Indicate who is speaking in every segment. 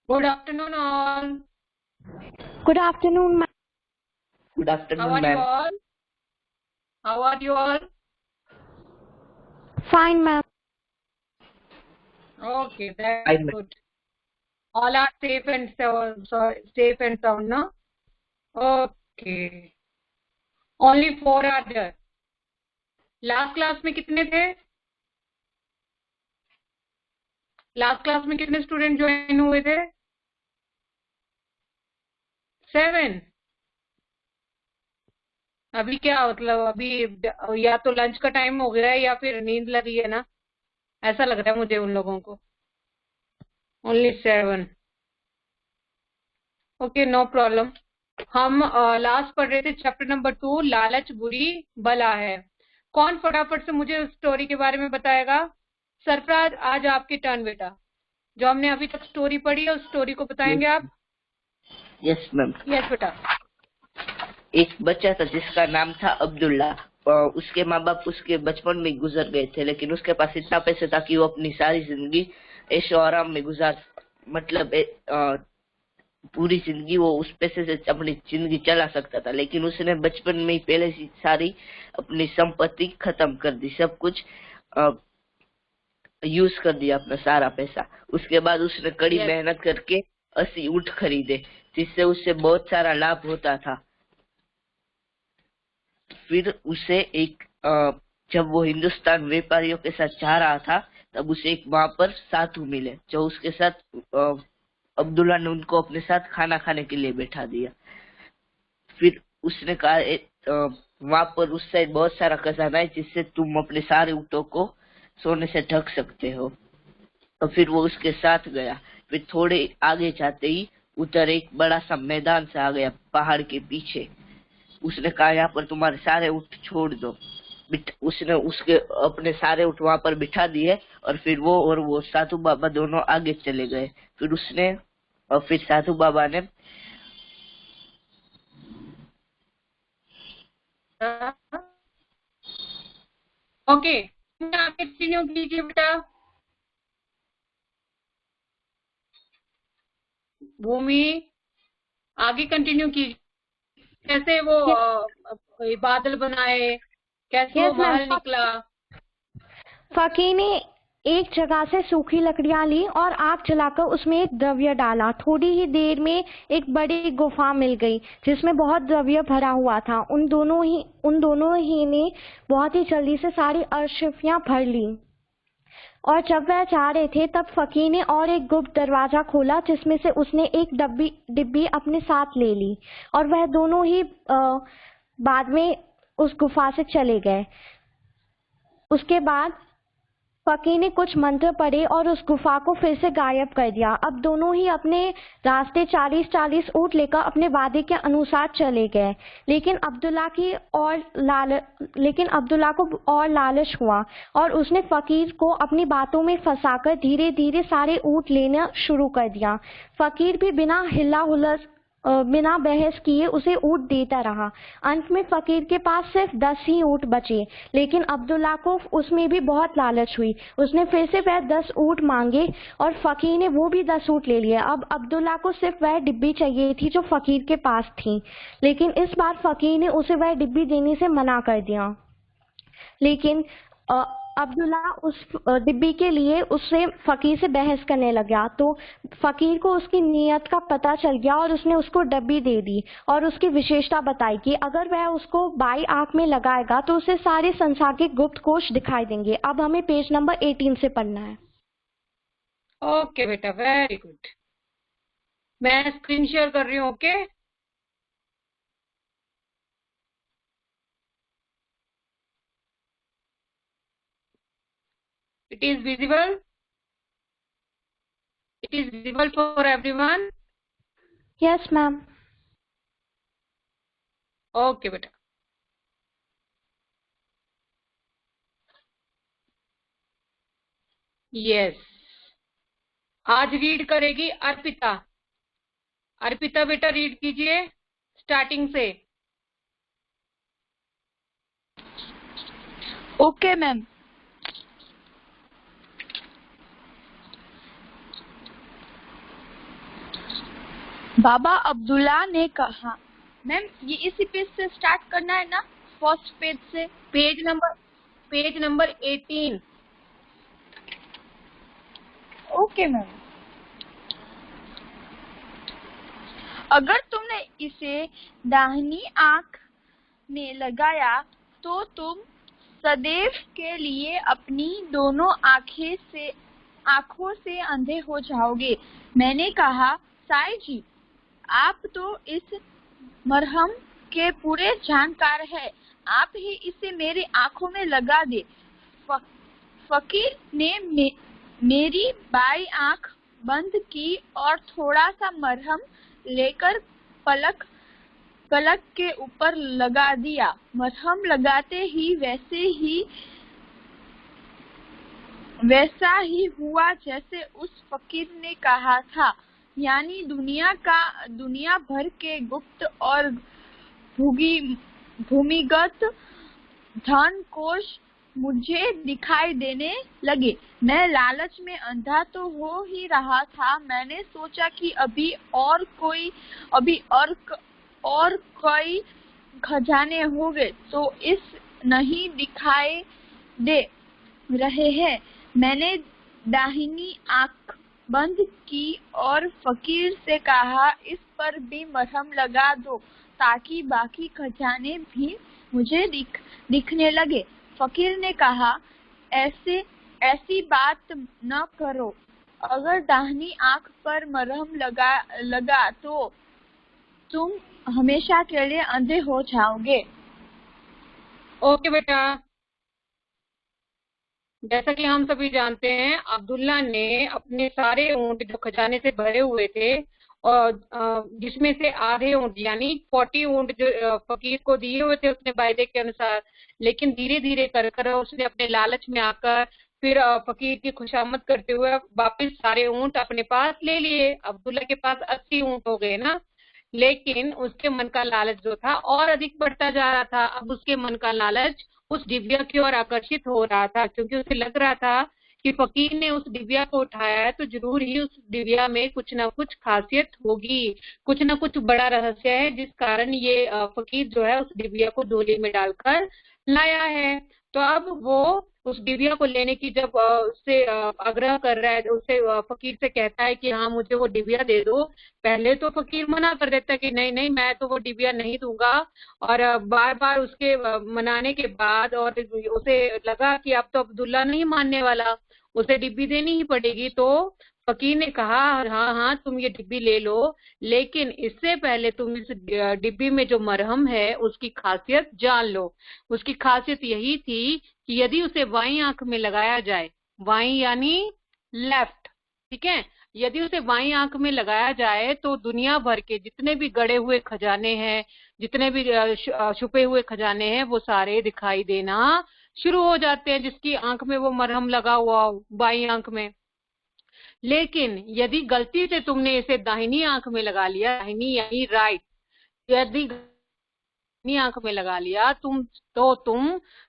Speaker 1: Good afternoon, all.
Speaker 2: Good afternoon, ma'am.
Speaker 3: Good
Speaker 1: How
Speaker 3: afternoon,
Speaker 1: are you
Speaker 3: ma'am.
Speaker 1: all? How are you all?
Speaker 2: Fine, ma'am.
Speaker 1: Okay, that's
Speaker 3: Fine, ma'am.
Speaker 1: good. All are safe and safe and sound, no? Okay. Only 4 are there. Last class में कितने थे? Last class में कितने student join हुए थे? 7. अभी क्या मतलब अभी या तो लंच का टाइम हो गया है या फिर नींद लगी है ना, ऐसा लग रहा है मुझे उन लोगों को. Only 7. Okay, no problem. हम लास्ट पढ़ रहे थे चैप्टर नंबर 2, लालच बुरी बला है. कौन फटाफट से मुझे उस स्टोरी के बारे में बताएगा? सरफराज, आज आपकी टर्न बेटा. जो हमने अभी तक स्टोरी पढ़ी है उस स्टोरी को बताएंगे आप?
Speaker 3: Yes ma'am.
Speaker 1: यस बेटा.
Speaker 3: एक बच्चा था जिसका नाम था अब्दुल्ला. उसके माँ बाप उसके बचपन में गुजर गए थे, लेकिन उसके पास इतना पैसे था कि वो अपनी सारी जिंदगी ऐशो आराम में मतलब पूरी जिंदगी वो उस पैसे से अपनी जिंदगी चला सकता था. लेकिन उसने बचपन में ही पहले से सारी अपनी संपत्ति खत्म कर दी, सब कुछ यूज कर दिया अपना सारा पैसा. उसके बाद उसने कड़ी
Speaker 1: Yes.
Speaker 3: मेहनत करके 80 ऊँट खरीदे, जिससे उससे बहुत सारा लाभ होता था. फिर उसे जब वो हिंदुस्तान व्यापारियों के साथ जा रहा था, तब उसे एक वहां पर साधु मिले, जो उसके साथ अब्दुल्ला ने उनको अपने साथ खाना खाने के लिए बैठा दिया. फिर उसने कहा वहां पर उस साइड बहुत सारा खजाना है, जिससे तुम अपने सारे ऊँटों को सोने से ढक सकते हो. तो फिर वो उसके साथ गया. फिर थोड़े आगे जाते ही उधर एक बड़ा सा मैदान सा आ गया पहाड़ के पीछे. उसने कहा यहाँ पर तुम्हारे सारे ऊँट छोड़ दो. उसने उसके अपने सारे ऊँट वहां पर बिठा दिए, और फिर वो साधु बाबा दोनों आगे चले गए. फिर साधु बाबा ने
Speaker 1: ओके, कंटिन्यू कीजिए बेटा. भूमि, आगे कंटिन्यू कीजिए. कैसे वो बादल बनाए, कैसे वो
Speaker 2: Yes, ma'am.
Speaker 1: महल निकला.
Speaker 2: फकीर ने एक जगह से सूखी लकड़ियां ली और आग जलाकर उसमें एक द्रव्य डाला. थोड़ी ही देर में एक बड़ी गुफा मिल गई जिसमें बहुत द्रव्य भरा हुआ था. उन दोनों ही ने बहुत ही जल्दी से सारी अशर्फियां भर ली. और जब वह जा रहे थे तब फकीर ने और एक गुप्त दरवाजा खोला जिसमें से उसने एक डिब्बी अपने साथ ले ली. और वह दोनों ही बाद में उस गुफा से चले गए. उसके बाद फकीर ने कुछ मंत्र पढ़े और उस गुफा को फिर से गायब कर दिया. अब दोनों ही अपने रास्ते 40-40 ऊँट लेकर अपने वादे के अनुसार चले गए. लेकिन अब्दुल्ला को और लालच हुआ और उसने फकीर को अपनी बातों में फंसाकर धीरे धीरे सारे ऊँट लेना शुरू कर दिया. फकीर भी बिना बहस किए उसे ऊँट देता रहा. अंत में फकीर के पास सिर्फ 10 ही ऊँट बचे. लेकिन अब्दुल्ला को उसमें भी बहुत लालच हुई. उसने फिर से वह 10 ऊँट मांगे और फकीर ने वो भी 10 ऊँट ले लिए. अब अब्दुल्ला को सिर्फ वह डिब्बी चाहिए थी जो फकीर के पास थी. लेकिन इस बार फकीर ने उसे वह डिब्बी देने से मना कर दिया. लेकिन अब्दुल्ला उस डिब्बी के लिए उससे फकीर से बहस करने लगा. तो फकीर को उसकी नीयत का पता चल गया और उसने उसको डिब्बी दे दी और उसकी विशेषता बताई कि अगर वह उसको बाई आंख में लगाएगा तो उसे सारे संसार के गुप्त कोश दिखाई देंगे. अब हमें पेज नंबर 18 से पढ़ना है.
Speaker 1: ओके बेटा, वेरी गुड. मैं स्क्रीन शेयर कर रही हूँ. Okay, it is visible. It is visible for everyone.
Speaker 2: Yes, ma'am.
Speaker 1: Okay बेटा. यस, आज रीड करेगी अर्पिता. अर्पिता बेटा रीड कीजिए स्टार्टिंग से.
Speaker 4: Okay ma'am. बाबा अब्दुल्ला ने कहा। मैम ये इसी पेज से स्टार्ट करना है ना, फर्स्ट पेज से?
Speaker 1: Page number 18।
Speaker 4: Okay ma'am. अगर तुमने इसे दाहिनी आंख में लगाया तो तुम सदैव के लिए अपनी दोनों आंखों से अंधे हो जाओगे। मैंने कहा, साईं जी, आप तो इस मरहम के पूरे जानकार हैं, आप ही इसे मेरी आंखों में लगा दे। फकीर ने मेरी बाई आंख बंद की और थोड़ा सा मरहम लेकर पलक के ऊपर लगा दिया। मरहम लगाते ही वैसा ही हुआ जैसे उस फकीर ने कहा था, यानी दुनिया भर के गुप्त और भूमिगत धन कोश मुझे दिखाई देने लगे। मैं लालच में अंधा तो हो ही रहा था। मैंने सोचा कि अभी और कई खजाने होंगे तो इस नहीं दिखाई दे रहे हैं। मैंने दाहिनी आंख बंद की और फकीर से कहा, इस पर भी मरहम लगा दो ताकि बाकी खजाने भी मुझे दिखने लगे। फकीर ने कहा, ऐसी बात न करो, अगर दाहिनी आंख पर मरहम लगा तो तुम हमेशा के लिए अंधे हो जाओगे।
Speaker 1: ओके बेटा, जैसा कि हम सभी जानते हैं, अब्दुल्ला ने अपने सारे ऊंट जो खजाने से भरे हुए थे और जिसमें से आधे ऊंट यानी 40 ऊंट जो फकीर को दिए हुए थे उसने वायदे के अनुसार, लेकिन धीरे धीरे कर उसने अपने लालच में आकर फिर फकीर की खुशामद करते हुए वापस सारे ऊंट अपने पास ले लिए। अब्दुल्ला के पास 80 ऊंट हो गए ना, लेकिन उसके मन का लालच जो था और अधिक बढ़ता जा रहा था। अब उसके मन का लालच उस डिबिया की ओर आकर्षित हो रहा था, क्योंकि उसे लग रहा था कि फकीर ने उस डिबिया को उठाया है तो जरूर ही उस डिबिया में कुछ ना कुछ खासियत होगी, कुछ ना कुछ बड़ा रहस्य है जिस कारण ये फकीर जो है उस डिबिया को डोली में डालकर लाया है। तो अब वो उस डिबिया को लेने की जब उससे आग्रह कर रहा है, उससे फकीर से कहता है कि हाँ मुझे वो डिबिया दे दो। पहले तो फकीर मना कर देता है कि नहीं नहीं, मैं तो वो डिबिया नहीं दूंगा। और बार बार उसके मनाने के बाद और उसे लगा कि अब तो अब्दुल्ला नहीं मानने वाला, उसे डिब्बी देनी ही पड़ेगी। तो फकीर ने कहा, हाँ हाँ तुम ये डिब्बी ले लो, लेकिन इससे पहले तुम इस डिब्बी में जो मरहम है उसकी खासियत जान लो। उसकी खासियत यही थी कि यदि उसे बाईं आंख में लगाया जाए, बाईं यानी लेफ्ट, ठीक है, यदि उसे बाईं आंख में लगाया जाए तो दुनिया भर के जितने भी गड़े हुए खजाने हैं, जितने भी छुपे हुए खजाने हैं, वो सारे दिखाई देना शुरू हो जाते हैं जिसकी आंख में वो मरहम लगा हुआ हो, बाईं आंख में। लेकिन यदि गलती से तुमने इसे दाहिनी आंख में लगा लिया, दाहिनी यानी राइट, यदि दाहिनी आंख में लगा लिया तुम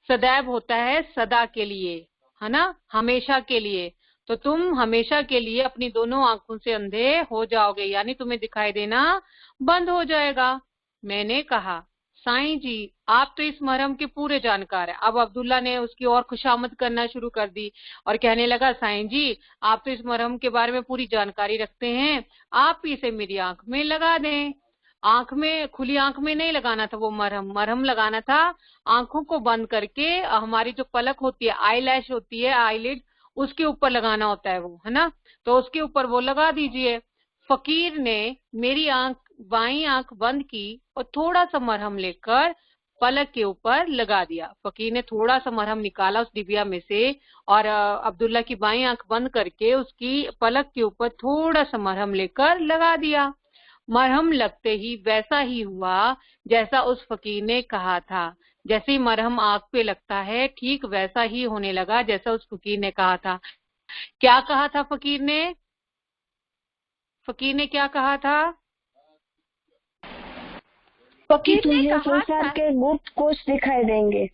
Speaker 1: सदैव होता है सदा के लिए, है ना, हमेशा के लिए, तो तुम हमेशा के लिए अपनी दोनों आंखों से अंधे हो जाओगे, यानी तुम्हें दिखाई देना बंद हो जाएगा। मैंने कहा, साईं जी आप तो इस मरहम के पूरे जानकार हैं। अब अब्दुल्ला ने उसकी और खुशामद करना शुरू कर दी और कहने लगा, साईं जी आप तो इस मरहम के बारे में पूरी जानकारी रखते हैं, आप इसे मेरी आंख में लगा दें। आंख में, खुली आंख में नहीं लगाना था वो मरहम लगाना था आंखों को बंद करके, हमारी जो पलक होती है, आई लैश होती है, आईलिड, उसके ऊपर लगाना होता है वो, है ना, तो उसके ऊपर वो लगा दीजिए। फकीर ने मेरी बाईं आंख बंद की और थोड़ा सा मरहम लेकर पलक के ऊपर लगा दिया। फकीर ने थोड़ा सा मरहम निकाला उस डिबिया में से और अब्दुल्ला की बाईं आंख बंद करके उसकी पलक के ऊपर थोड़ा सा मरहम लेकर लगा दिया। मरहम लगते ही वैसा ही हुआ जैसा उस फकीर ने कहा था। जैसे ही मरहम आंख पे लगता है ठीक वैसा ही होने लगा जैसा उस फकीर ने कहा था। क्या कहा था फकीर ने? फकीर ने क्या कहा था?
Speaker 4: फकीर ने कहा
Speaker 2: संसार के गुप्त कोश दिखाई देंगे।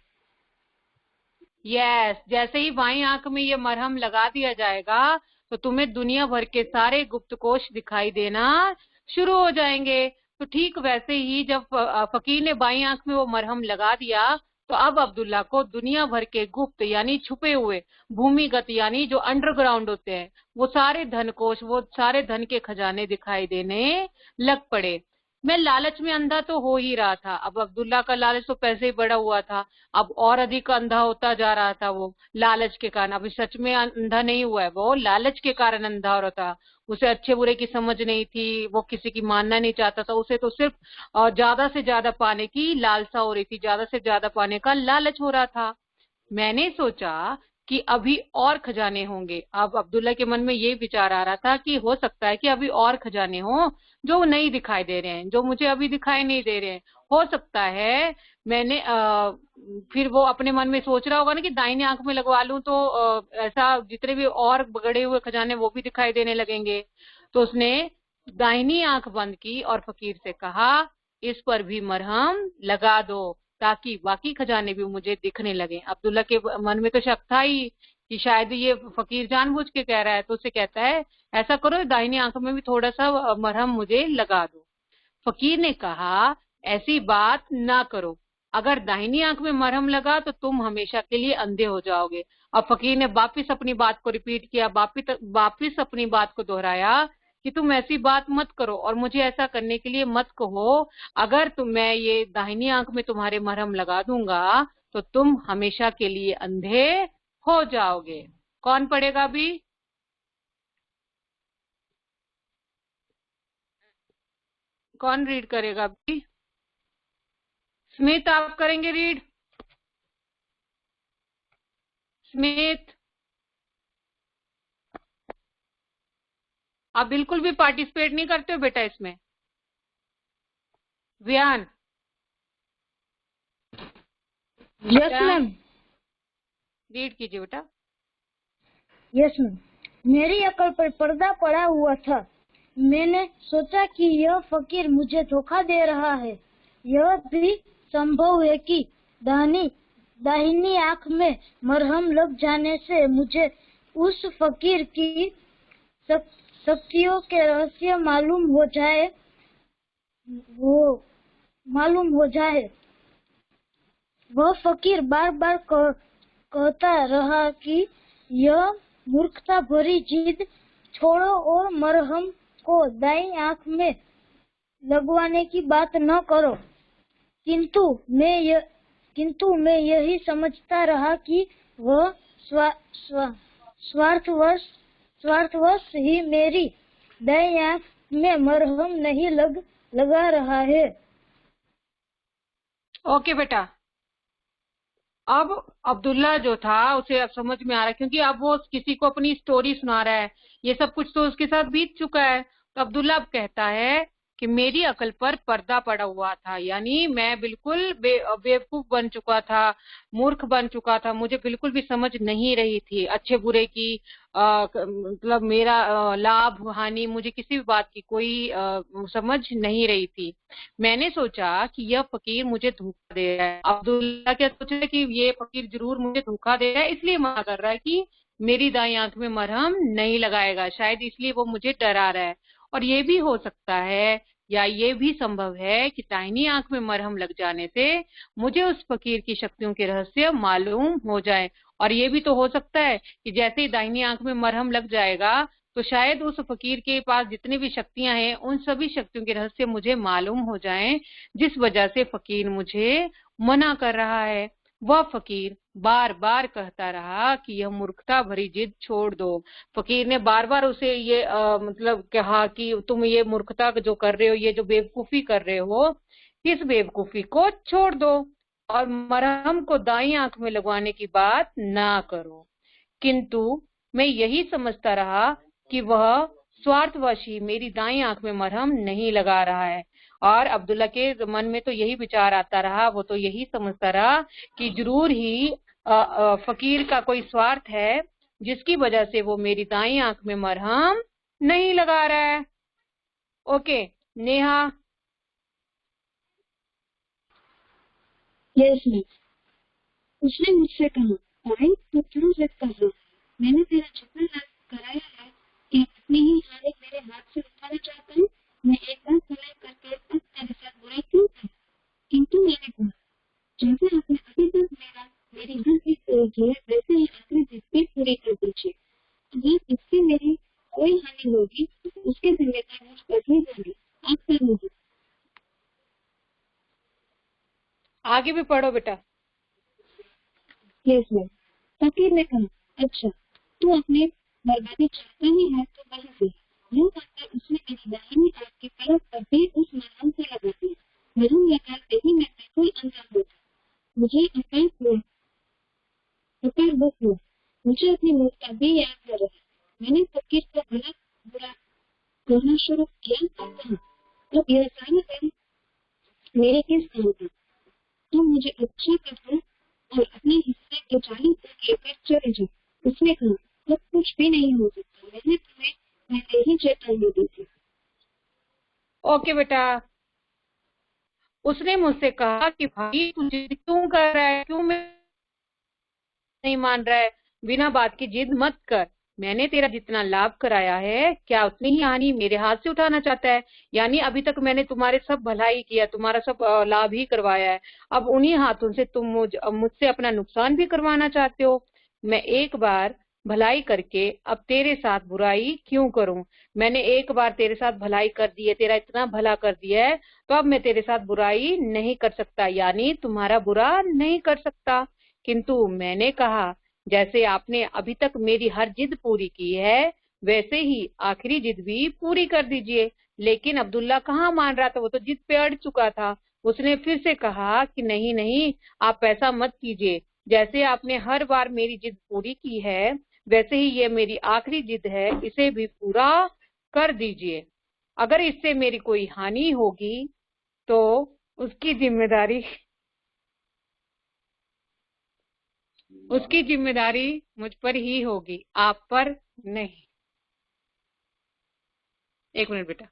Speaker 1: यस, जैसे ही बाईं आंख में ये मरहम लगा दिया जाएगा तो तुम्हें दुनिया भर के सारे गुप्त कोश दिखाई देना शुरू हो जाएंगे। तो ठीक वैसे ही जब फकीर ने बाईं आंख में वो मरहम लगा दिया, तो अब अब्दुल्ला को दुनिया भर के गुप्त यानी छुपे हुए, भूमिगत यानी जो अंडरग्राउंड होते हैं, वो सारे धन कोश, वो सारे धन के खजाने दिखाई देने लग पड़े। मैं लालच में अंधा तो हो ही रहा था, अब अब्दुल्ला का लालच तो पैसे ही बढ़ा हुआ था, अब और अधिक अंधा होता जा रहा था वो लालच के कारण। अभी सच में अंधा नहीं हुआ है, वो लालच के कारण अंधा हो रहा था। उसे अच्छे बुरे की समझ नहीं थी, वो किसी की मानना नहीं चाहता था, उसे तो सिर्फ ज्यादा से ज्यादा पाने की लालसा हो रही थी, ज्यादा से ज्यादा पाने का लालच हो रहा था। मैंने सोचा कि अभी और खजाने होंगे। अब अब्दुल्ला के मन में ये विचार आ रहा था कि हो सकता है कि अभी और खजाने हो जो नहीं दिखाई दे रहे हैं, जो मुझे अभी दिखाई नहीं दे रहे हैं। हो सकता है मैंने फिर वो अपने मन में सोच रहा होगा ना कि दाहिने आंख में लगवा लूं तो ऐसा जितने भी और बगड़े हुए खजाने वो भी दिखाई देने लगेंगे। तो उसने दाहिनी आंख बंद की और फकीर से कहा, इस पर भी मरहम लगा दो ताकि बाकी खजाने भी मुझे दिखने लगे। अब्दुल्ला के मन में तो शक था ही कि शायद ये फकीर जानबूझ के कह रहा है, तो उसे कहता है ऐसा करो दाहिनी आंख में भी थोड़ा सा मरहम मुझे लगा दो। फकीर ने कहा, ऐसी बात ना करो, अगर दाहिनी आंख में मरहम लगा तो तुम हमेशा के लिए अंधे हो जाओगे। अब फकीर ने वापिस अपनी बात को रिपीट किया, वापिस अपनी बात को दोहराया कि तुम ऐसी बात मत करो और मुझे ऐसा करने के लिए मत कहो। अगर मैं ये दाहिनी आंख में तुम्हारे मरहम लगा दूंगा तो तुम हमेशा के लिए अंधे हो जाओगे। कौन पढ़ेगा अभी? कौन रीड करेगा अभी? स्मिथ, आप करेंगे रीड? स्मिथ, आप बिल्कुल भी पार्टिसिपेट नहीं करते हो बेटा इसमें। वियान?
Speaker 5: Yes ma'am.
Speaker 1: रीड कीजिए बेटा।
Speaker 5: Yes ma'am. मेरी अकल पर पर्दा पड़ा हुआ था। मैंने सोचा कि यह फकीर मुझे धोखा दे रहा है। यह भी संभव है कि दाहिनी आंख में मरहम लग जाने से मुझे उस फकीर की शक्तियों के रहस्य मालूम हो जाए। वह फकीर बार बार कहता रहा कि यह मूर्खता भरी जिद छोड़ो और मरहम को दाईं आंख में लगवाने की बात न करो। किंतु मैं यही समझता रहा कि वह स्वार्थवश ही मेरी दाईं आंख में मरहम नहीं लगा रहा है।
Speaker 1: ओके बेटा, अब अब्दुल्ला जो था उसे अब समझ में आ रहा है, क्योंकि अब वो किसी को अपनी स्टोरी सुना रहा है, ये सब कुछ तो उसके साथ बीत चुका है। तो अब्दुल्ला अब कहता है कि मेरी अकल पर पर्दा पड़ा हुआ था, यानी मैं बिल्कुल बेवकूफ बन चुका था, मूर्ख बन चुका था, मुझे बिल्कुल भी समझ नहीं रही थी अच्छे बुरे की, मतलब मेरा लाभ हानि, मुझे किसी भी बात की कोई समझ नहीं रही थी। मैंने सोचा कि यह फकीर मुझे धोखा दे रहा है। अब्दुल्ला क्या सोच रहा है कि ये फकीर जरूर मुझे धोखा दे रहा है, इसलिए मना कर रहा है कि मेरी दाईं आंख में मरहम नहीं लगाएगा, शायद इसलिए वो मुझे डरा रहा है। और ये भी हो सकता है या ये भी संभव है कि दाहिनी आंख में मरहम लग जाने से मुझे उस फकीर की शक्तियों के रहस्य मालूम हो जाए। और ये भी तो हो सकता है कि जैसे ही दाहिनी आंख में मरहम लग जाएगा तो शायद उस फकीर के पास जितनी भी शक्तियां हैं उन सभी शक्तियों के रहस्य मुझे मालूम हो जाएं, जिस वजह से फकीर मुझे मना कर रहा है। वह फकीर बार बार कहता रहा कि यह मूर्खता भरी जिद छोड़ दो। फकीर ने बार बार उसे ये मतलब कहा कि तुम ये मूर्खता जो कर रहे हो, ये जो बेवकूफी कर रहे हो, इस बेवकूफी को छोड़ दो और मरहम को दाईं आंख में लगवाने की बात ना करो। किंतु मैं यही समझता रहा कि वह स्वार्थवश ही मेरी दाईं आंख में मरहम नहीं लगा रहा है। और अब्दुल्ला के मन में तो यही विचार आता रहा, वो तो यही समझता रहा कि जरूर ही फकीर का कोई स्वार्थ है जिसकी वजह से वो मेरी दाईं आंख में मरहम नहीं लगा रहा है। ओके नेहा?
Speaker 6: Yes ma'am. उसने मुझसे कहा, पॉइंट तो क्यों जिद कर रहा है? मैंने तेरा जितना लाभ कराया है कि अपनी ही हालत मेरे हाथ से उठाना चाहता हूँ। मैं एक बार भलाई करके अब तेरे साथ बुराई क्यों की? किंतु मैंने कहा, जैसे आपने अभी तक मेरी हर चीज पूरी की है, वैसे ही आखिरी चीज भी पूरी कर दीजिए। अगर इससे मेरी कोई हानि होगी तो उसके जिम्मेदार मुझ पर ही होंगे, आप पर नहीं।
Speaker 1: आगे भी पढ़ो बेटा।
Speaker 6: Yes ma'am. फकीर ने कहा, अच्छा तू अपनी बर्बादी चाहता ही है तो वही से। यूं कहकर उसने मेरी दाहिनी आंख की पलक पर भी उस मरहम को लगा दिया। मरहम लगाते ही मैं बिल्कुल अंधा हो गया। मुझे अपार दुख हुआ। मुझे अपनी मौत का भी याद न रहा। मैंने फकीर का भला बुरा कहना शुरू किया और कहा, अब यह सारा काम मेरे किस काम का? तुम मुझे अच्छा कर दो और अपने हिस्से के 40 तक लेकर चले जाओ। उसने कहा, अब कुछ भी नहीं हो सकता, मैंने तुम्हें पहले ही चेतावनी दी थी।
Speaker 1: ओके बेटा। उसने मुझसे कहा कि भाई तू जिद क्यों कर रहा है, क्यों मैं नहीं मान रहा है, बिना बात की जिद मत कर। मैंने तेरा जितना लाभ कराया है, क्या उतनी ही हानि मेरे हाथ से उठाना चाहता है? यानी अभी तक मैंने तुम्हारे सब भलाई किया, तुम्हारा सब लाभ ही करवाया है, अब उन्हीं हाथों से तुम मुझसे अपना नुकसान भी करवाना चाहते हो। मैं एक बार भलाई करके अब तेरे साथ बुराई क्यों करूं? मैंने एक बार तेरे साथ भलाई कर दी है, तेरा इतना भला कर दिया है, तो अब मैं तेरे साथ बुराई नहीं कर सकता, यानी तुम्हारा बुरा नहीं कर सकता। किंतु मैंने कहा, जैसे आपने अभी तक मेरी हर जिद पूरी की है, वैसे ही आखिरी जिद भी पूरी कर दीजिए। लेकिन अब्दुल्ला कहाँ मान रहा था, वो तो जिद पे अड़ चुका था। उसने फिर से कहा कि नहीं नहीं, आप ऐसा मत कीजिए, जैसे आपने हर बार मेरी जिद पूरी की है, वैसे ही ये मेरी आखिरी जिद है, इसे भी पूरा कर दीजिए। अगर इससे मेरी कोई हानि होगी तो उसकी जिम्मेदारी मुझ पर ही होगी, आप पर नहीं। एक मिनट बेटा।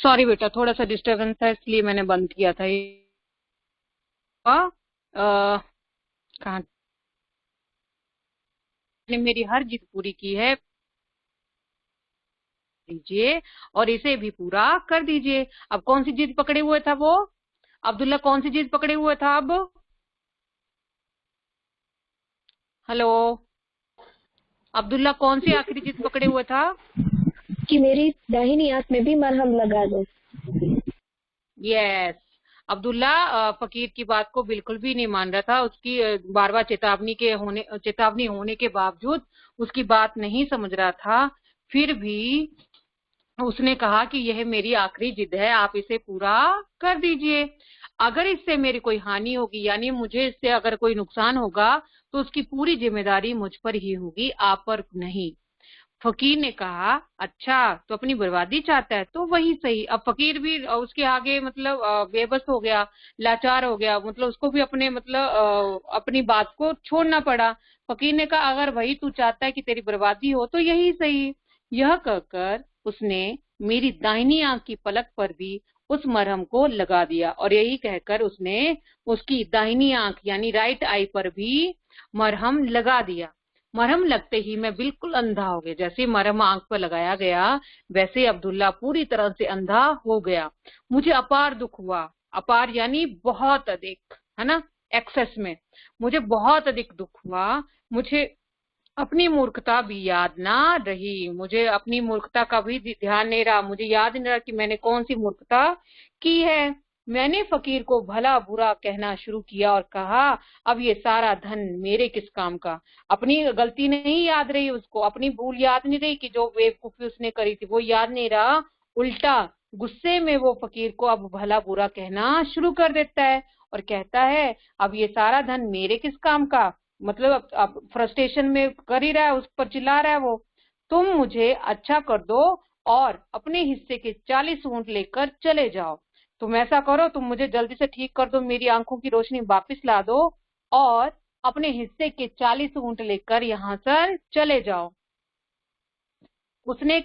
Speaker 1: सॉरी बेटा, थोड़ा सा डिस्टरबेंस था इसलिए मैंने बंद किया था। कहाँ ने मेरी हर जिद पूरी की है, दीजिए और इसे भी पूरा कर दीजिए। अब कौन सी जिद पकड़े हुए था वो? अब्दुल्ला कौन सी जिद पकड़े हुए था अब? हेलो अब्दुल्ला, कौन सी आखिरी जिद पकड़े हुए था?
Speaker 6: कि मेरी दाहिनी आंख में भी मरहम लगा दो।
Speaker 1: यस। अब्दुल्ला फकीर की बात को बिल्कुल भी नहीं मान रहा था। उसकी बार बार चेतावनी होने के बावजूद उसकी बात नहीं समझ रहा था। फिर भी उसने कहा कि यह मेरी आखिरी जिद है, आप इसे पूरा कर दीजिए। अगर इससे मेरी कोई हानि होगी, यानी मुझे इससे अगर कोई नुकसान होगा, तो उसकी पूरी जिम्मेदारी मुझ पर ही होगी, आप पर नहीं। फकीर ने कहा, अच्छा तो अपनी बर्बादी चाहता है तो वही सही। अब फकीर भी उसके आगे मतलब बेबस हो गया, लाचार हो गया, मतलब उसको भी अपने मतलब अपनी बात को छोड़ना पड़ा। फकीर ने कहा, अगर वही तू चाहता है कि तेरी बर्बादी हो तो यही सही। यह कहकर उसने मेरी दाहिनी आंख की पलक पर भी उस मरहम को लगा दिया, और यही कहकर उसने उसकी दाहिनी आंख यानी राइट आई पर भी मरहम लगा दिया। मरहम लगते ही मैं बिल्कुल अंधा हो गया। जैसे मरहम आंख पर लगाया गया, वैसे अब्दुल्ला पूरी तरह से अंधा हो गया। मुझे अपार दुख हुआ। अपार यानी बहुत अधिक, है ना, एक्सेस में। मुझे बहुत अधिक दुख हुआ। मुझे अपनी मूर्खता भी याद ना रही, मुझे अपनी मूर्खता का भी ध्यान नहीं रहा, मुझे याद नहीं रहा कि मैंने कौन सी मूर्खता की है। मैंने फकीर को भला बुरा कहना शुरू किया और कहा, अब ये सारा धन मेरे किस काम का। अपनी गलती नहीं याद रही उसको, अपनी भूल याद नहीं रही कि जो बेवकूफी उसने करी थी वो याद नहीं रहा। उल्टा गुस्से में वो फकीर को अब भला बुरा कहना शुरू कर देता है और कहता है, अब ये सारा धन मेरे किस काम का। मतलब अब फ्रस्ट्रेशन में कर ही रहा है, उस पर चिल्ला रहा है वो। तुम मुझे अच्छा कर दो और अपने हिस्से के 40 ऊंट लेकर चले जाओ। तुम ऐसा करो, तुम मुझे जल्दी से ठीक कर दो, मेरी आंखों की रोशनी वापस ला दो और अपने हिस्से के 40 ऊंट लेकर यहाँ से चले जाओ। उसने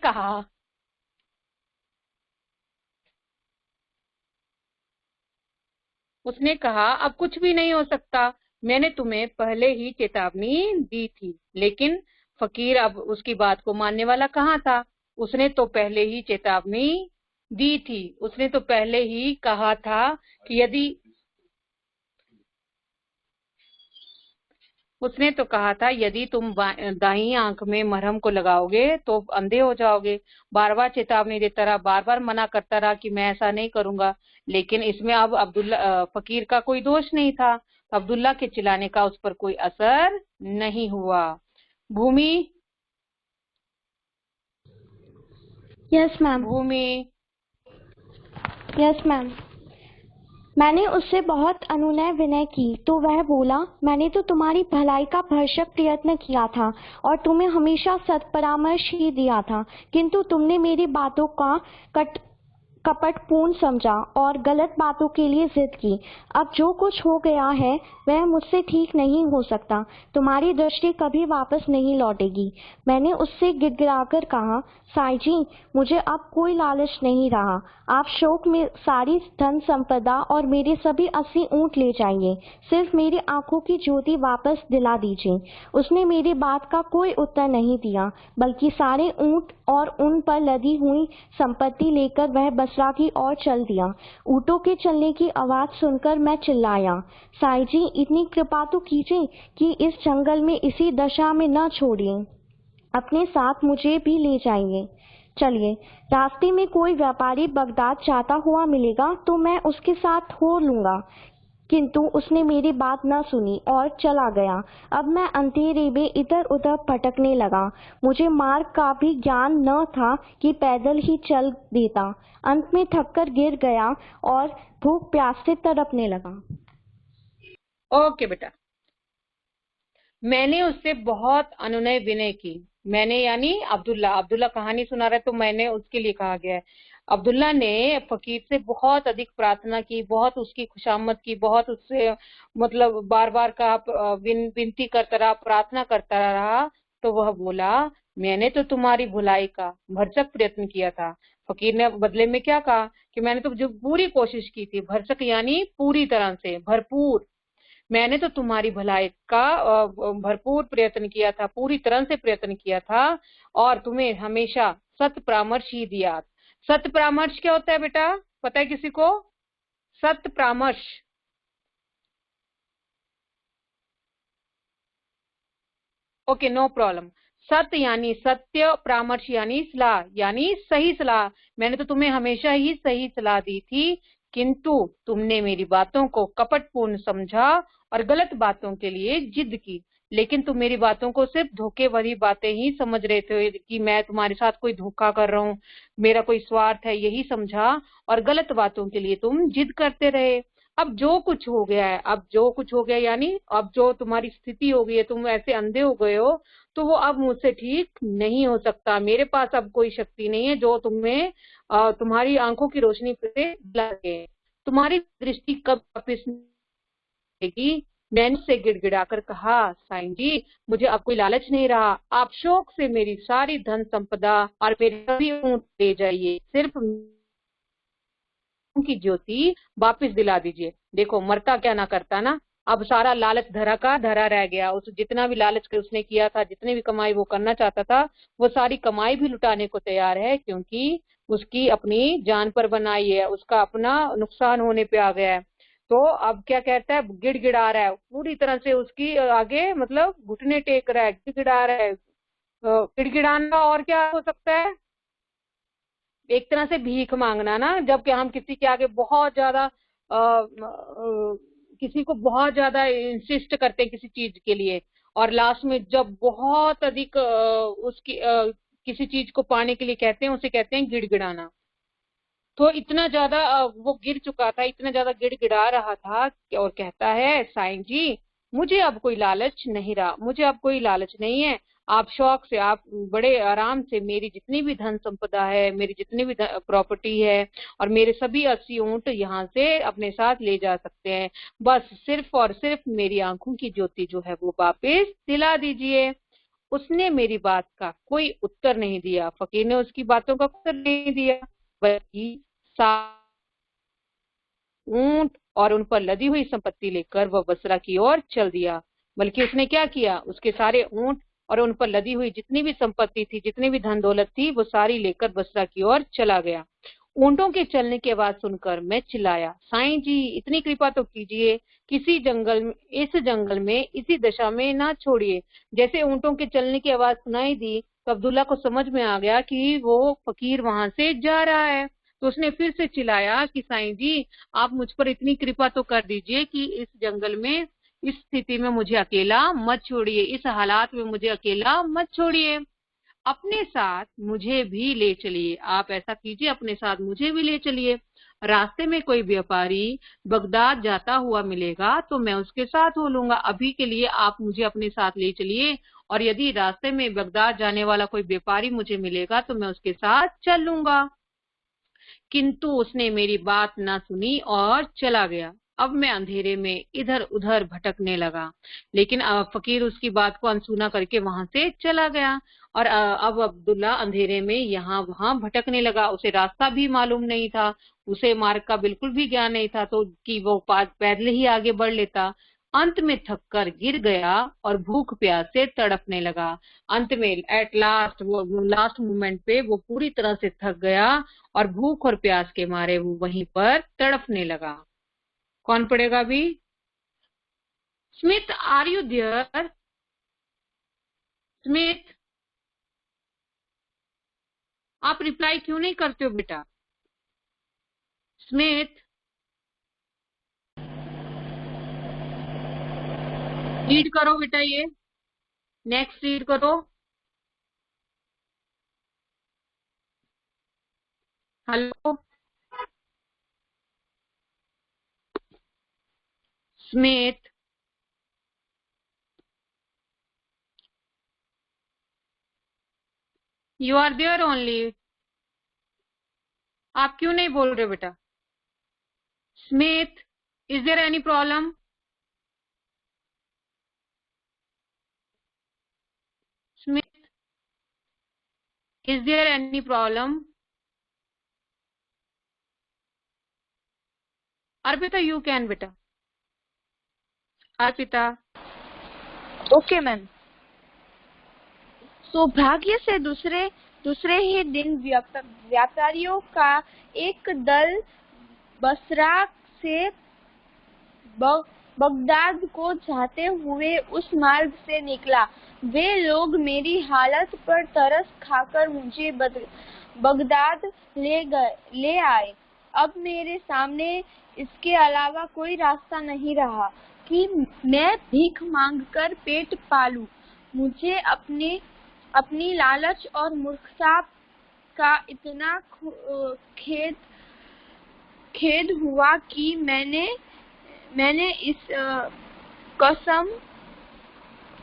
Speaker 1: कहा, अब कुछ भी नहीं हो सकता, मैंने तुम्हें पहले ही चेतावनी दी थी। लेकिन फकीर अब उसकी बात को मानने वाला कहाँ था। उसने तो पहले ही चेतावनी दी थी, उसने तो पहले ही कहा था कि यदि तुम दाहिनी आंख में मरहम को लगाओगे तो अंधे हो जाओगे। बार बार चेतावनी देता रहा, बार बार मना करता रहा कि मैं ऐसा नहीं करूंगा। लेकिन इसमें अब अब्दुल्ला फकीर का कोई दोष नहीं था, तो अब्दुल्ला के चिल्लाने का उस पर कोई असर नहीं हुआ। भूमि,
Speaker 2: यस मैम।
Speaker 1: भूमि,
Speaker 2: यस मैम। मैंने उससे बहुत अनुनय विनय की तो वह बोला, मैंने तो तुम्हारी भलाई का भरसक प्रयत्न किया था और तुम्हें हमेशा सत्परामर्श ही दिया था, किंतु तुमने मेरी बातों का कपटपूर्ण समझा और गलत बातों के लिए जिद की। अब जो कुछ हो गया है वह मुझसे ठीक नहीं हो सकता, तुम्हारी दृष्टि कभी वापस नहीं लौटेगी। मैंने उससे गिड़गिड़ाकर कहा, साईं जी, मुझे अब कोई लालच नहीं रहा, आप शोक में सारी धन संपदा और मेरे सभी 80 ऊंट ले जाइए, सिर्फ मेरी आंखों की ज्योति वापस दिला दीजिए। उसने मेरी बात का कोई उत्तर नहीं दिया, बल्कि सारे ऊंट और उन पर लदी हुई संपत्ति लेकर वह बसरा की ओर चल दिया। ऊँटों के चलने की आवाज सुनकर मैं चिल्लाया, साईं जी, इतनी कृपा तो कीजिए कि इस जंगल में इसी दशा में न छोड़िए, अपने साथ मुझे भी ले जाइए। चलिए, रास्ते में कोई व्यापारी बगदाद जाता हुआ मिलेगा तो मैं उसके साथ हो लूंगा। किंतु उसने मेरी बात न सुनी और चला गया। अब मैं अंधेरे में इधर उधर भटकने लगा, मुझे मार्ग का भी ज्ञान न था कि पैदल ही चल देता। अंत में थककर गिर गया और भूख प्यास से तड़पने लगा।
Speaker 1: ओके बेटा, मैंने उससे बहुत अनुनय विनय की। मैंने यानी अब्दुल्ला कहानी सुना रहा है तो मैंने उसके लिए कहा गया है। अब्दुल्ला ने फकीर से बहुत अधिक प्रार्थना की, बहुत उसकी खुशामद की, बहुत उससे मतलब बार बार का विनती करता रहा, प्रार्थना करता रहा। तो वह बोला, मैंने तो तुम्हारी भलाई का भरसक प्रयत्न किया था। फकीर ने बदले में क्या कहा कि मैंने तो जो पूरी कोशिश की थी, भरसक यानी पूरी तरह से भरपूर, मैंने तो तुम्हारी भलाई का भरपूर प्रयत्न किया था, पूरी तरह से प्रयत्न किया था और तुम्हें हमेशा सत्य परामर्श ही दिया। सत्य परामर्श क्या होता है बेटा, पता है किसी को? सत्य परामर्श, ओके, नो प्रॉब्लम। सत्य यानी सत्य, परामर्श यानी सलाह, यानी सही सलाह। मैंने तो तुम्हें हमेशा ही सही सलाह दी थी, किंतु तुमने मेरी बातों को कपटपूर्ण समझा और गलत बातों के लिए जिद की। लेकिन तुम मेरी बातों को सिर्फ धोखे वाली बातें ही समझ रहे थे कि मैं तुम्हारे साथ कोई धोखा कर रहा हूँ, मेरा कोई स्वार्थ है, यही समझा और गलत बातों के लिए तुम जिद करते रहे। अब जो कुछ हो गया है, अब जो कुछ हो गया यानी अब जो तुम्हारी स्थिति हो गई है, तुम ऐसे अंधे हो गए हो, तो वो अब मुझसे ठीक नहीं हो सकता। मेरे पास अब कोई शक्ति नहीं है जो तुम्हें तुम्हारी आंखों की रोशनी से लगे। तुम्हारी दृष्टि कब वापस आएगी? मैंने उससे गिड़गिड़ाकर कहा, साईं जी, मुझे अब कोई लालच नहीं रहा, आप शौक से मेरी सारी धन संपदा और मेरे सभी ऊंट ले जाइए, सिर्फ की ज्योति वापस दिला दीजिए। देखो मरता क्या ना करता ना, अब सारा लालच धरा का धरा रह गया। उस जितना भी लालच उसने किया था, जितनी भी कमाई वो करना चाहता था, वो सारी कमाई भी लुटाने को तैयार है, क्योंकि उसकी अपनी जान पर बनाई है, उसका अपना नुकसान होने पे आ गया है। तो अब क्या कहता है, गिड़गिड़ा रहा है पूरी तरह से, उसकी आगे मतलब घुटने टेक रहा है, गिड़गिड़ा रहा है। गिड़गिड़ाना और क्या हो सकता है, एक तरह से भीख मांगना ना, जबकि हम किसी के आगे बहुत ज्यादा किसी को बहुत ज्यादा इंसिस्ट करते हैं किसी चीज के लिए, और लास्ट में जब बहुत अधिक उसकी किसी चीज को पाने के लिए कहते हैं, उसे कहते हैं गिड़गिड़ाना। तो इतना ज्यादा वो गिर चुका था, इतना ज्यादा गिड़गिड़ा रहा था और कहता है, साईं जी मुझे अब कोई लालच नहीं रहा, मुझे अब कोई लालच नहीं है। आप शौक से, आप बड़े आराम से मेरी जितनी भी धन संपदा है, मेरी जितनी भी प्रॉपर्टी है और मेरे सभी 80 ऊंट यहाँ से अपने साथ ले जा सकते हैं, बस सिर्फ और सिर्फ मेरी आंखों की ज्योति जो है वो वापस दिला दीजिए। उसने मेरी बात का कोई उत्तर नहीं दिया, फकीर ने उसकी बातों का उत्तर नहीं दिया, बल्कि ऊंट और उन पर लदी हुई संपत्ति लेकर वह बसरा की ओर चल दिया। बल्कि उसने क्या किया, उसके सारे ऊंट और उन पर लदी हुई जितनी भी संपत्ति थी, जितनी भी धन दौलत थी, वो सारी लेकर बसरा की ओर चला गया। ऊंटों के चलने की आवाज सुनकर मैं चिल्लाया, साईं जी इतनी कृपा तो कीजिए, किसी जंगल में, इस जंगल में इसी दशा में ना छोड़िए। जैसे ऊंटों के चलने की आवाज सुनाई दी तो अब्दुल्ला को समझ में आ गया कि वो फकीर वहां से जा रहा है। तो उसने फिर से चिल्लाया कि साईं जी आप मुझ पर इतनी कृपा तो कर दीजिए कि इस जंगल में, इस स्थिति में मुझे अकेला मत छोड़िए, इस हालात में मुझे अकेला मत छोड़िए, अपने साथ मुझे भी ले चलिए। आप ऐसा कीजिए, अपने साथ मुझे भी ले चलिए। रास्ते में कोई व्यापारी बगदाद जाता हुआ मिलेगा तो मैं उसके साथ हो लूंगा, अभी के लिए आप मुझे अपने साथ ले चलिए, और यदि रास्ते में बगदाद जाने वाला कोई व्यापारी मुझे मिलेगा तो मैं उसके साथ चल लूंगा। किंतु उसने मेरी बात ना सुनी और चला गया। अब मैं अंधेरे में इधर उधर भटकने लगा, लेकिन फकीर उसकी बात को अनसुना करके वहां से चला गया। और अब अब्दुल्ला अंधेरे में यहाँ वहां भटकने लगा। उसे रास्ता भी मालूम नहीं था, उसे मार्ग का बिल्कुल भी ज्ञान नहीं था, तो कि वो पैदल ही आगे बढ़ लेता। अंत में थककर गिर गया और भूख प्यास से तड़पने लगा। अंत में एट लास्ट, वो लास्ट मोमेंट पे वो पूरी तरह से थक गया और भूख और प्यास के मारे वो वहीं पर तड़पने लगा। कौन पढ़ेगा अभी? Smith, are you there? Smith, आप रिप्लाई क्यों नहीं करते हो बेटा? स्मिथ, रीड करो बेटा, ये नेक्स्ट रीड करो। Hello Smith, you are there only. आप क्यों नहीं बोल रहे बेटा? Smith, is there any problem? Smith, is there any problem? Arpita you can बेटा। Arpita,
Speaker 4: okay ma'am. सौभाग्य से दूसरे ही दिन व्यापारियों का एक दल बसरा से बगदाद को जाते हुए उस मार्ग से निकला। वे लोग मेरी हालत पर तरस खाकर मुझे बगदाद ले आए। अब मेरे सामने इसके अलावा कोई रास्ता नहीं रहा कि मैं भीख मांगकर पेट पालूं। मुझे अपनी लालच और मूर्खता का इतना खेद हुआ कि मैंने इस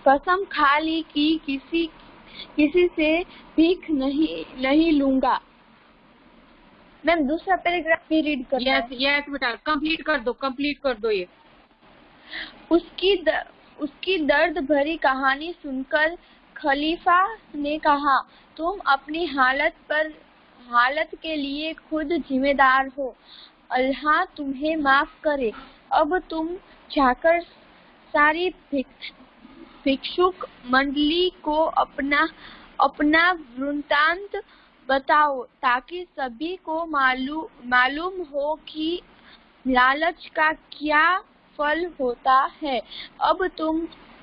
Speaker 4: कसम खा ली कि किसी से भीख नहीं लूंगा। मैम दूसरा पैराग्राफ भी रीड कर।
Speaker 1: यस बेटा, कंप्लीट कर दो ये।
Speaker 4: उसकी दर्द भरी कहानी सुनकर खलीफा ने कहा, तुम अपनी हालत के लिए खुद जिम्मेदार हो, अल्लाह तुम्हें माफ करे। अब तुम जाकर सारी भिक्षुक मंडली को अपना वृत्तांत बताओ, ताकि सभी को मालूम हो कि लालच का क्या फल होता है। अब तुम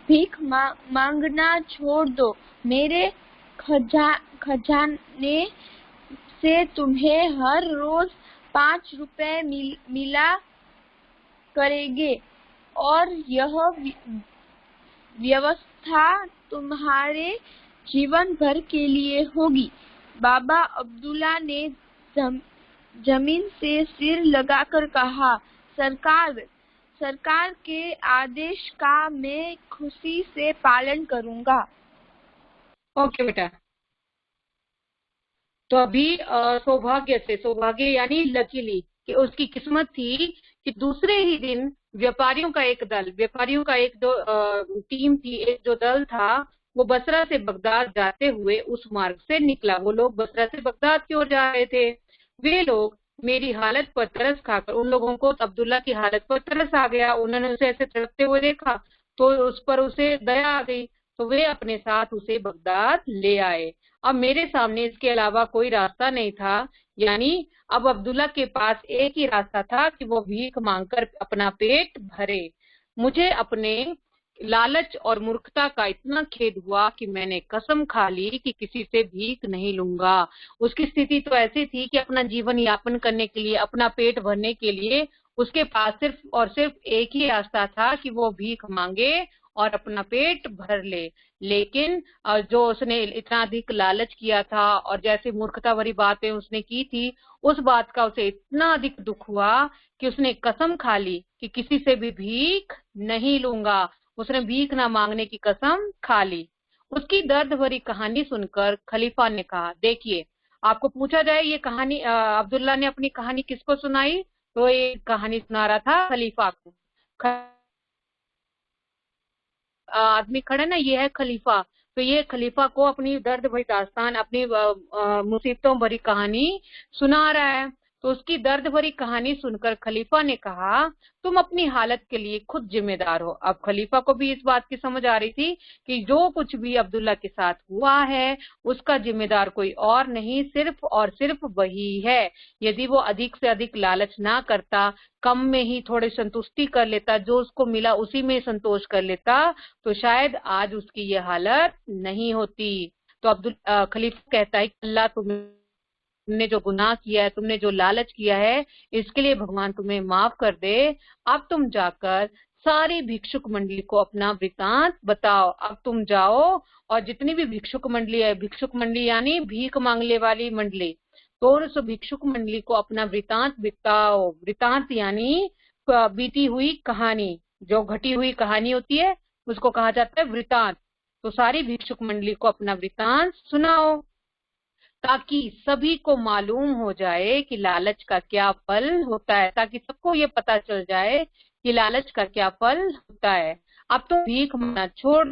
Speaker 4: भीख मांगना छोड़ दो, मेरे खजाने से तुम्हें हर रोज 5 रुपए मिला करेंगे और यह व्यवस्था तुम्हारे जीवन भर के लिए होगी। बाबा अब्दुल्ला ने जमीन से सिर लगाकर कहा, सरकार के आदेश का मैं खुशी से पालन करूंगा।
Speaker 1: ओके बेटा, तो अभी सौभाग्य यानी लकीली कि उसकी किस्मत थी कि दूसरे ही दिन व्यापारियों का एक टीम थी, एक जो दल था, वो बसरा से बगदाद जाते हुए उस मार्ग से निकला। वो लोग बसरा से बगदाद की ओर जा रहे थे। वे लोग मेरी हालत पर तरस खाकर, उन लोगों को अब्दुल्ला की हालत पर तरस आ गया। उन्होंने उसे ऐसे तड़पते हुए देखा तो उसे दया आ गई, तो वे अपने साथ उसे बगदाद ले आए। अब मेरे सामने इसके अलावा कोई रास्ता नहीं था, यानी अब अब्दुल्ला के पास एक ही रास्ता था कि वो भीख मांगकर अपना पेट भरे। मुझे अपने लालच और मूर्खता का इतना खेद हुआ कि मैंने कसम खा ली कि किसी से भीख नहीं लूंगा। उसकी स्थिति तो ऐसी थी कि अपना जीवन यापन करने के लिए, अपना पेट भरने के लिए उसके पास सिर्फ और सिर्फ एक ही रास्ता था कि वो भीख मांगे और अपना पेट भर ले। लेकिन जो उसने इतना अधिक लालच किया था और जैसे मूर्खता भरी बातें उसने की थी, उस बात का उसे इतना अधिक दुख हुआ कि उसने कसम खा ली कि किसी से भी भीख नहीं लूंगा। उसने भीख ना मांगने की कसम खा ली। उसकी दर्द भरी कहानी सुनकर खलीफा ने कहा, देखिए, आपको पूछा जाए ये कहानी अब्दुल्ला ने अपनी कहानी किसको सुनाई, तो ये कहानी सुना रहा था खलीफा को। आदमी खड़ा ना, ये है खलीफा। तो ये खलीफा को अपनी दर्द भरी दास्तान, अपनी मुसीबतों भरी कहानी सुना रहा है। तो उसकी दर्द भरी कहानी सुनकर खलीफा ने कहा, तुम अपनी हालत के लिए खुद जिम्मेदार हो। अब खलीफा को भी इस बात की समझ आ रही थी कि जो कुछ भी अब्दुल्ला के साथ हुआ है उसका जिम्मेदार कोई और नहीं, सिर्फ और सिर्फ वही है। यदि वो अधिक से अधिक लालच ना करता, कम में ही थोड़ी संतुष्टि कर लेता, जो उसको मिला उसी में संतोष कर लेता, तो शायद आज उसकी ये हालत नहीं होती। तो खलीफा कहता है, अल्लाह तुमने जो गुनाह किया है, तुमने जो लालच किया है, इसके लिए भगवान तुम्हें माफ कर दे। अब तुम जाकर सारी भिक्षुक मंडली को अपना वृतांत बताओ। अब तुम जाओ और जितनी भी भिक्षुक मंडली है, भिक्षुक मंडली यानी भीख मांगने वाली मंडली, तो उस भिक्षुक मंडली को अपना वृतांत बताओ। वृतांत यानी बीती हुई कहानी, जो घटी हुई कहानी होती है उसको कहा जाता है वृतांत। तो सारी भिक्षुक मंडली को अपना वृतांत सुनाओ, ताकि सभी को मालूम हो जाए कि लालच का क्या फल होता है, ताकि सबको ये पता चल जाए कि लालच का क्या फल होता है। अब तुम भीख मांगना छोड़,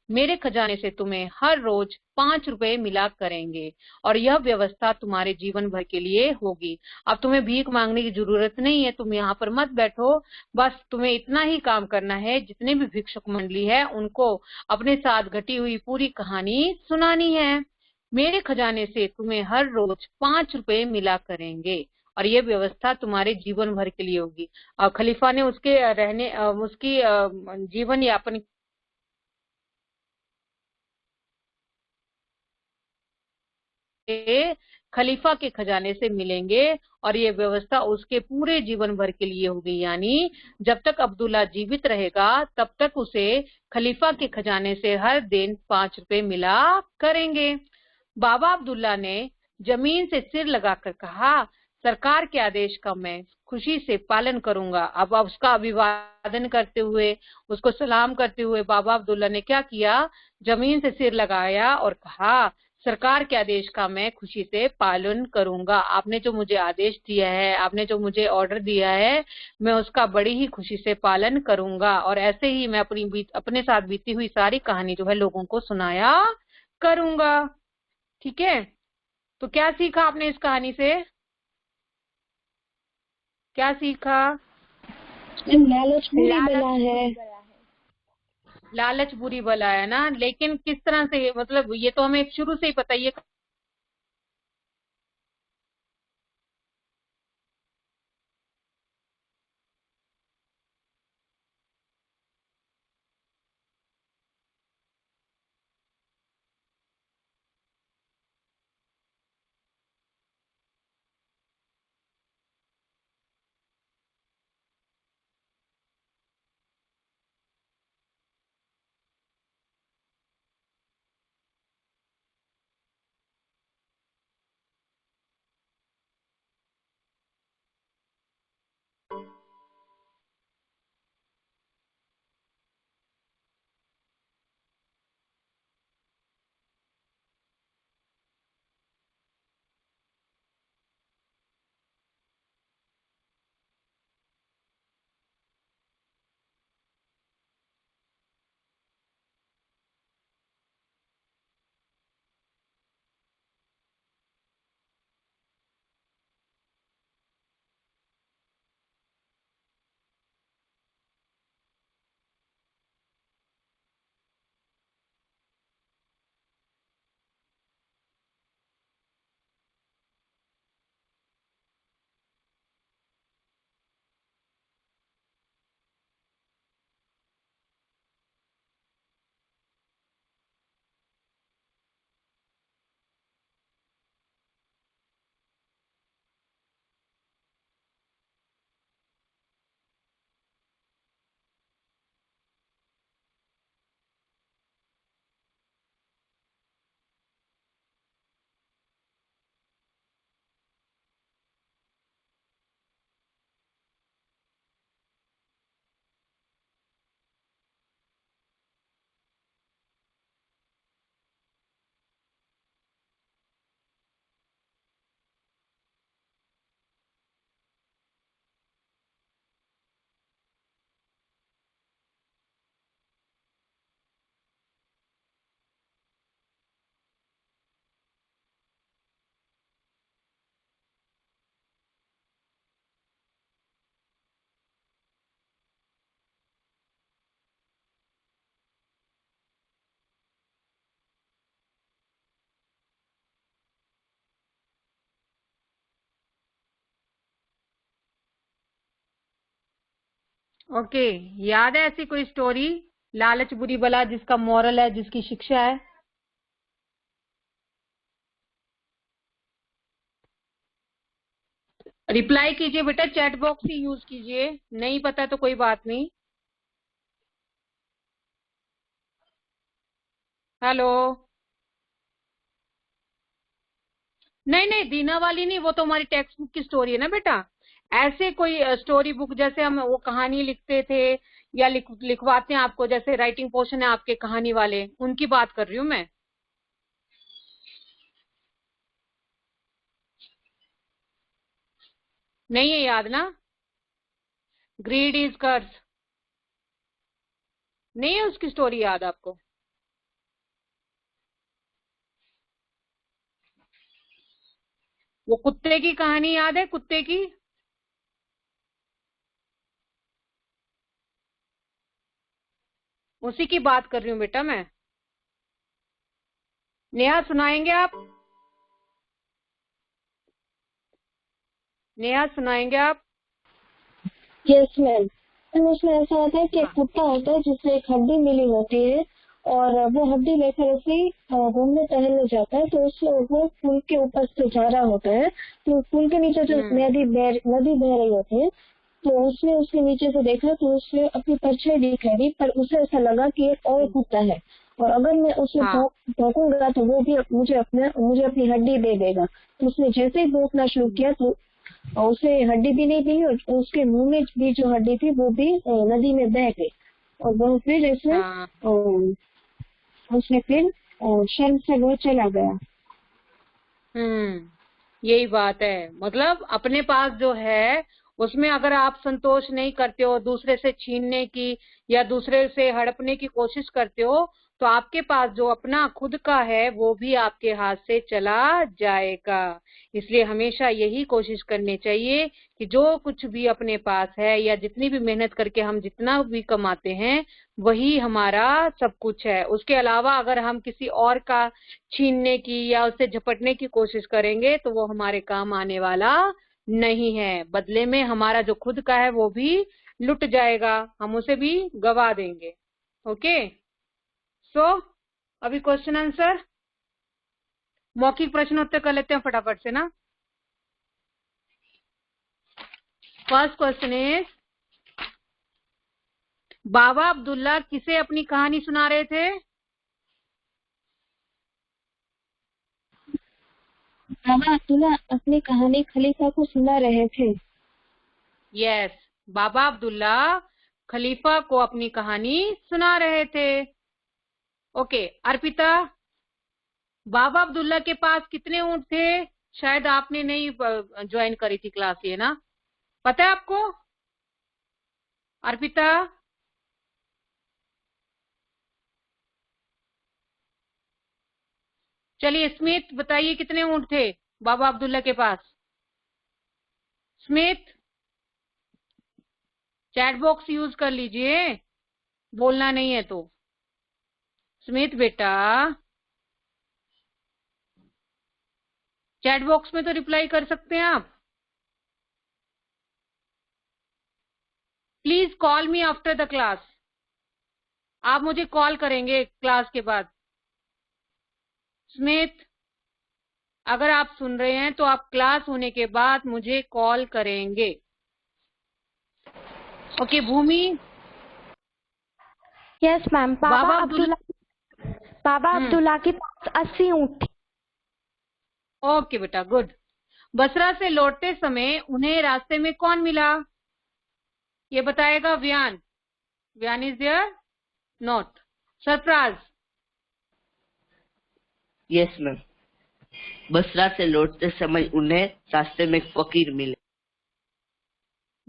Speaker 1: मेरे खजाने से तुम्हें हर रोज 5 रुपए मिला करेंगे और यह व्यवस्था तुम्हारे जीवन भर के लिए होगी। अब तुम्हें भीख मांगने की जरूरत नहीं है, तुम यहाँ पर मत बैठो, बस तुम्हें इतना ही काम करना है, जितने भी भिक्षुक मंडली है उनको अपने साथ घटी हुई पूरी कहानी सुनानी है। मेरे खजाने से तुम्हें हर रोज 5 रुपए मिला करेंगे और ये व्यवस्था तुम्हारे जीवन भर के लिए होगी। खलीफा ने उसकी जीवन यापन खलीफा के खजाने से मिलेंगे और ये व्यवस्था उसके पूरे जीवन भर के लिए होगी। यानी जब तक अब्दुल्ला जीवित रहेगा तब तक उसे खलीफा के खजाने से हर दिन 5 रुपए मिला करेंगे। बाबा अब्दुल्ला ने जमीन से सिर लगाकर कहा, सरकार के आदेश का मैं खुशी से पालन करूंगा। अब उसका अभिवादन करते हुए, उसको सलाम करते हुए बाबा अब्दुल्ला ने क्या किया, जमीन से सिर लगाया और कहा, सरकार के आदेश का मैं खुशी से पालन करूंगा। आपने जो मुझे आदेश दिया है, आपने जो मुझे ऑर्डर दिया है, मैं उसका बड़ी ही खुशी से पालन करूंगा और ऐसे ही मैं अपने साथ बीती हुई सारी कहानी जो है लोगों को सुनाया करूंगा। ठीक है, तो क्या सीखा आपने इस कहानी से? क्या सीखा?
Speaker 6: लालच बुरी बला है।
Speaker 1: लालच बुरी बला है ना, लेकिन किस तरह से, मतलब ये तो हमें शुरू से ही पता है। ओके, याद है ऐसी कोई स्टोरी, लालच बुरी बला, जिसका मॉरल है, जिसकी शिक्षा है? रिप्लाई कीजिए बेटा, चैट बॉक्स ही यूज कीजिए, नहीं पता तो कोई बात नहीं। हेलो। नहीं नहीं, दीना वाली नहीं, वो तो हमारी टेक्स्ट बुक की स्टोरी है ना बेटा। ऐसे कोई स्टोरी बुक, जैसे हम वो कहानी लिखते थे या लिखवाते हैं आपको, जैसे राइटिंग पोर्शन है आपके कहानी वाले, उनकी बात कर रही हूँ मैं। नहीं है याद ना? ग्रीड इज कर्स, नहीं है उसकी स्टोरी याद आपको? वो कुत्ते की कहानी याद है, कुत्ते की? उसी की बात कर रही हूँ बेटा मैं। नेहा सुनाएंगे आप? नेहा सुनाएंगे आप?
Speaker 6: Yes ma'am. उसमें ऐसा होता है कि एक
Speaker 1: हाँ।
Speaker 6: कुत्ता होता है जिससे एक हड्डी मिली होती है, और वो हड्डी लेकर उसे घूमने टहलने जाता है। तो उसमें वो पुल के ऊपर से जा रहा होता है, तो पुल के नीचे जो नदी बह रही होती है, तो उसने उसके नीचे से देखा तो उसने अपनी परछाई दिखाई दी, पर उसे ऐसा लगा कि एक और कुत्ता है, और अगर मैं उसे
Speaker 1: हाँ।
Speaker 6: भौंकूंगा तो वो भी मुझे अपनी हड्डी दे देगा। तो उसने जैसे ही भौंकना शुरू किया तो उसे हड्डी भी नहीं दी, और उसके मुंह में भी जो हड्डी थी वो भी नदी में बह गई। और वो फिर इसमें
Speaker 1: हाँ।
Speaker 6: उसने फिर शर्म से वो चला गया।
Speaker 1: यही बात है, मतलब अपने पास जो है उसमें अगर आप संतोष नहीं करते हो, दूसरे से छीनने की या दूसरे से हड़पने की कोशिश करते हो, तो आपके पास जो अपना खुद का है वो भी आपके हाथ से चला जाएगा। इसलिए हमेशा यही कोशिश करनी चाहिए कि जो कुछ भी अपने पास है या जितनी भी मेहनत करके हम जितना भी कमाते हैं वही हमारा सब कुछ है। उसके अलावा अगर हम किसी और का छीनने की या उससे झपटने की कोशिश करेंगे तो वो हमारे काम आने वाला नहीं है। बदले में हमारा जो खुद का है वो भी लुट जाएगा, हम उसे भी गवा देंगे। ओके, सो अभी क्वेश्चन आंसर, मौखिक प्रश्न उत्तर कर लेते हैं फटाफट से ना। फर्स्ट क्वेश्चन इज, बाबा अब्दुल्ला किसे अपनी कहानी सुना रहे थे?
Speaker 6: बाबा अब्दुल्ला अपनी कहानी खलीफा को सुना रहे थे।
Speaker 1: यस, बाबा अब्दुल्ला खलीफा को अपनी कहानी सुना रहे थे। ओके, अर्पिता, बाबा अब्दुल्ला के पास कितने ऊंट थे? शायद आपने नहीं ज्वाइन करी थी क्लास, ये ना, पता है आपको अर्पिता? चलिए स्मिथ बताइए, कितने ऊंट थे बाबा अब्दुल्ला के पास? स्मिथ, चैट बॉक्स यूज कर लीजिए, बोलना नहीं है तो। स्मिथ बेटा, चैट बॉक्स में तो रिप्लाई कर सकते हैं आप। Please call me after the class, आप मुझे कॉल करेंगे क्लास के बाद। स्मिथ, अगर आप सुन रहे हैं तो आप क्लास होने के बाद मुझे कॉल करेंगे। Okay Bhumi.
Speaker 2: Yes ma'am.
Speaker 1: Baba
Speaker 2: Baba Abdullah के पास 80 ऊँट थे।
Speaker 1: ओके बेटा, गुड। बसरा से लौटते समय उन्हें रास्ते में कौन मिला? ये बताएगा Vyan. Vyan is there? Not. Sarfaraz.
Speaker 3: Yes ma'am. Basra से लौटते समय उन्हें रास्ते में एक फकीर मिले।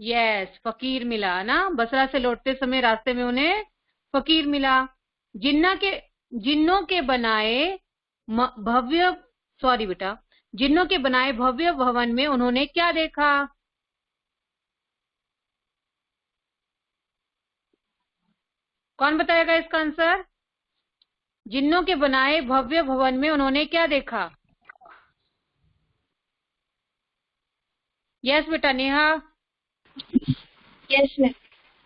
Speaker 1: यस, फकीर मिला ना, बसरा से लौटते समय रास्ते में उन्हें फकीर मिला। जिन्नों के बनाए भव्य, सॉरी बेटा, जिन्नों के बनाए भव्य भवन में उन्होंने क्या देखा? कौन बताएगा इसका आंसर? जिन्नों के बनाए भव्य भवन में उन्होंने क्या देखा? यस बेटा नेहा।
Speaker 6: Yes ma'am.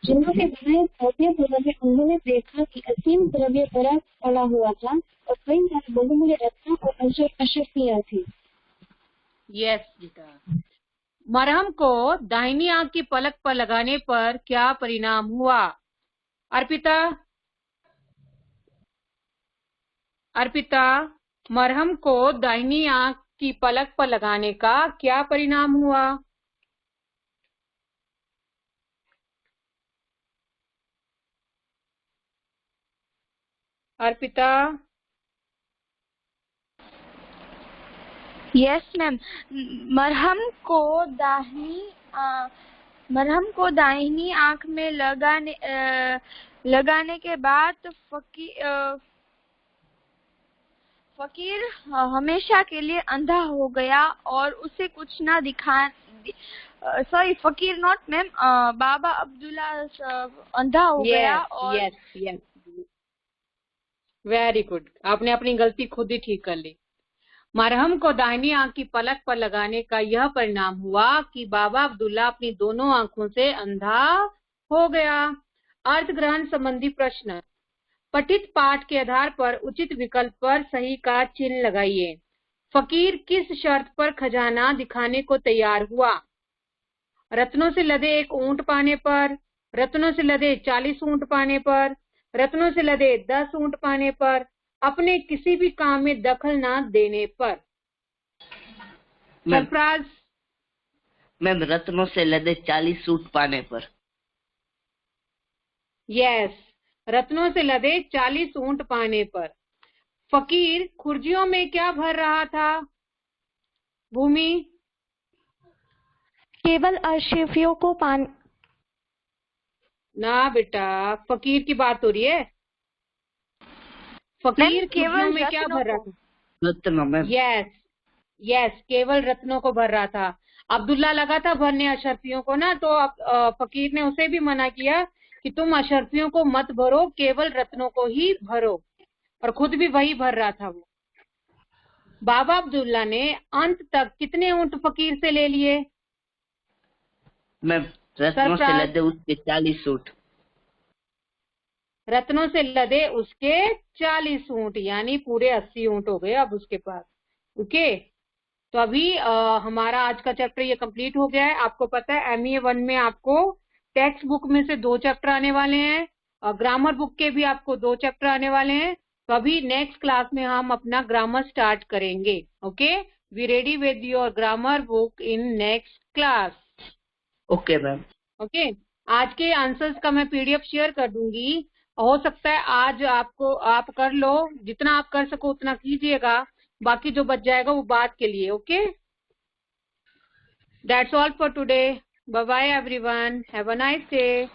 Speaker 6: जिन्होंने बनाए भव्य द्रव्य, उन्होंने देखा कि असीम द्रव्य भरा पड़ा हुआ था और कई सारे बहुमूल्य रत्न और अशर्फियां थी।
Speaker 1: यस बेटा। मरहम को दाहिनी आंख की पलक पर लगाने पर क्या परिणाम हुआ? अर्पिता, मरहम को दाहिनी आंख की पलक पर लगाने का क्या परिणाम हुआ? अर्पिता।
Speaker 4: Yes ma'am. मरहम को दाहिनी आंख में लगाने के बाद फकीर हमेशा के लिए अंधा हो गया और उसे कुछ ना सॉरी, फकीर नॉट मैम, बाबा अब्दुल्ला अंधा हो गया और
Speaker 1: यस वेरी गुड, आपने अपनी गलती खुद ही ठीक कर ली। मरहम को दाहिनी आंख की पलक पर लगाने का यह परिणाम हुआ कि बाबा अब्दुल्ला अपनी दोनों आंखों से अंधा हो गया। अर्थ ग्रहण संबंधी प्रश्न। पठित पाठ के आधार पर उचित विकल्प पर सही का चिन्ह लगाइए। फकीर किस शर्त पर खजाना दिखाने को तैयार हुआ? रत्नों से लदे एक ऊंट पाने पर, रत्नों से लदे 40 ऊंट पाने पर, रत्नों से लदे 10 ऊंट पाने पर, अपने किसी भी काम में दखल ना देने पर। सरफराज।
Speaker 3: मैम, रत्नों से लदे 40 ऊंट पाने पर।
Speaker 1: यस, रत्नों से लदे 40 ऊंट पाने पर। फकीर खुर्जियों में क्या भर रहा था? भूमि।
Speaker 2: केवल अशर्फियों को पान।
Speaker 1: ना बेटा, फकीर की बात हो रही है। फकीर खुर्जियों में क्या भर रहा था?
Speaker 3: रत्नों में।
Speaker 1: यस, केवल रत्नों को भर रहा था। अब्दुल्ला लगा था भरने अशर्फियों को ना, तो फकीर ने उसे भी मना किया कि तुम अशर्फियों को मत भरो, केवल रत्नों को ही भरो, और खुद भी वही भर रहा था वो। बाबा अब्दुल्ला ने अंत तक कितने ऊंट फकीर से ले लिए?
Speaker 3: मैं रत्नों से लदे उसके 40 ऊंट।
Speaker 1: रत्नों से लदे उसके 40 ऊंट, यानी पूरे 80 ऊंट हो गए अब उसके पास। ओके, तो अभी हमारा आज का चैप्टर ये कंप्लीट हो गया है। आपको पता है MEA 1 में आपको टेक्स्ट बुक में से 2 चैप्टर आने वाले हैं और ग्रामर बुक के भी आपको 2 चैप्टर आने वाले हैं। तो अभी नेक्स्ट क्लास में हम अपना ग्रामर स्टार्ट करेंगे। Okay, we ready with your grammar book in next class.
Speaker 3: Okay ma'am.
Speaker 1: Okay, आज के आंसर्स का मैं PDF शेयर कर दूंगी। हो सकता है आज आप कर लो, जितना आप कर सको उतना कीजिएगा, बाकी जो बच जाएगा वो बाद के लिए। Okay, that's all for today. Bye bye everyone, have a nice day.